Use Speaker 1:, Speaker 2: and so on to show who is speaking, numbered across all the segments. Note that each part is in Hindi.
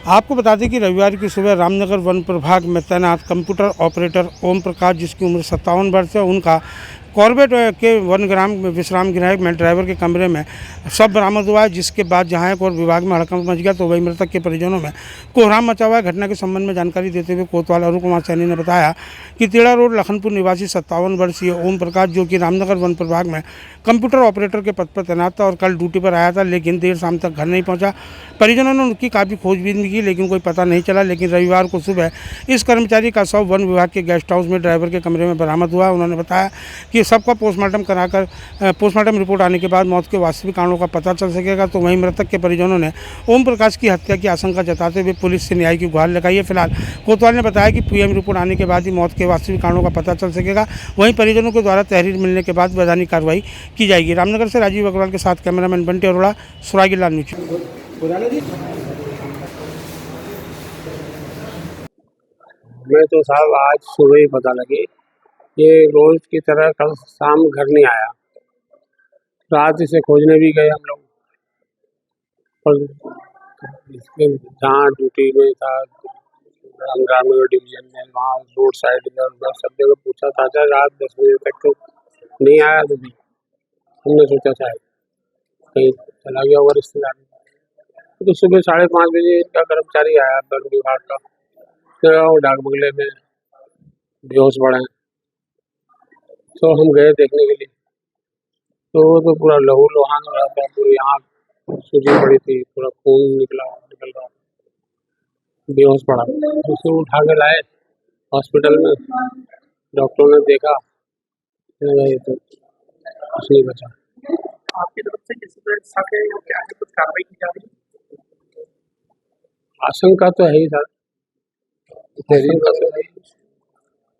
Speaker 1: आपको बता दें कि रविवार की सुबह रामनगर वन प्रभाग में तैनात कंप्यूटर ऑपरेटर ओम प्रकाश, जिसकी उम्र 57 वर्ष है, उनका कॉर्बेट के वनग्राम विश्राम गृह में ड्राइवर के कमरे में शव बरामद हुआ है। जिसके बाद जहां एक और विभाग में हड़कंप मच गया, तो वही मृतक के परिजनों में कोहराम मचा हुआ है। घटना के संबंध में जानकारी देते हुए कोतवाल अरुण कुमार सैनी ने बताया कि तेड़ा रोड लखनपुर निवासी 57 वर्षीय ओम प्रकाश, जो कि रामनगर वन प्रभाग में कंप्यूटर ऑपरेटर के पद पर तैनात था और कल ड्यूटी पर आया था, लेकिन देर शाम तक घर नहीं पहुंचा। परिजनों ने उनकी काफ़ी खोजबीन भी की, लेकिन कोई पता नहीं चला। लेकिन रविवार को सुबह इस कर्मचारी का शव वन विभाग के गेस्ट हाउस में ड्राइवर के कमरे में बरामद हुआ। उन्होंने बताया कि सबका पोस्टमार्टम कराकर पोस्टमार्टम रिपोर्ट आने के बाद मौत के वास्तविक कारणों का पता चल सकेगा। तो वहीं मृतक के परिजनों ने ओम प्रकाश की हत्या की आशंका जताते हुए पुलिस से न्याय की गुहार लगाई है। फिलहाल कोतवाल ने बताया कि पीएम रिपोर्ट आने के बाद ही मौत के वास्तविक कारणों का पता चल सकेगा। वहीं परिजनों के द्वारा तहरीर मिलने के बाद वैधानिक कार्रवाई की जाएगी। रामनगर से राजीव अग्रवाल के साथ कैमरामैन बंटी अरोड़ा, सुरागीलाल न्यूज।
Speaker 2: मैं तो साहब आज सुबह ही पता लगी। ये रोज की तरह कल शाम घर नहीं आया। रात इसे खोजने भी गए हम लोग, और जहाँ ड्यूटी में था रामनगर डिवीजन में, वहाँ रोड साइड इधर उधर सब जगह पूछा था। रात 10 बजे तक तो नहीं आया। तो भी हमने सोचा शायद कहीं चला गया होगा रिश्तेदार में। तो सुबह 5:30 बजे इनका कर्मचारी आया वन विभाग का, तो डाक बंगले में बेहोश पड़ा है। तो हम गए देखने के लिए, तो पूरा लहू लुहान हो रहा था, पूरी आँख सूजी पड़ी थी, पूरा खून निकल रहा, बेहोश पड़ा। उसे उठा के लाए हॉस्पिटल में। डॉक्टरों ने देखा, ये तो कुछ नहीं बचा।
Speaker 3: आपकी तरफ से किसी पर शक है या क्या है, कुछ कार्रवाई की जा रही है?
Speaker 2: आशंका तो है ही सर,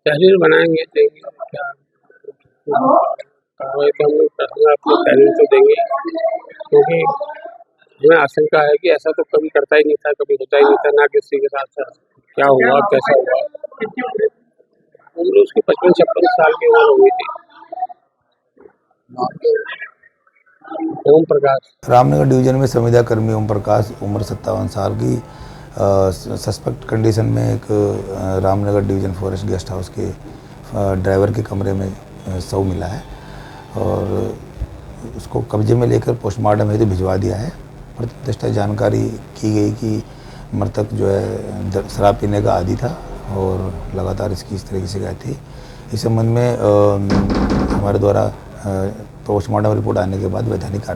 Speaker 2: तहरीर बनाएंगे, देंगे क्या कार्रवाई तो हम अपनी तहरीर तो देंगे, क्योंकि हमें आशंका है कि ऐसा तो कभी करता ही नहीं था, कभी होता ही नहीं था, ना किसी के साथ क्या हुआ कैसा हुआ। उम्र उसकी 55-56 साल की उम्र हो गई थी। ओम प्रकाश,
Speaker 4: रामनगर डिवीजन में संविदा कर्मी ओम प्रकाश, उम्र 57 साल की, सस्पेक्ट कंडीशन में एक Ramnagar division forest guest house के ड्राइवर के कमरे में शव मिला है और उसको कब्जे में लेकर पोस्टमार्टम हेतु भिजवा दिया है। प्रतिष्ठा जानकारी की गई कि मृतक जो है शराब पीने का आदी था और लगातार इसकी इस तरह की शिकायत थी। इस संबंध में हमारे द्वारा पोस्टमार्टम रिपोर्ट आने के बाद वैधानिक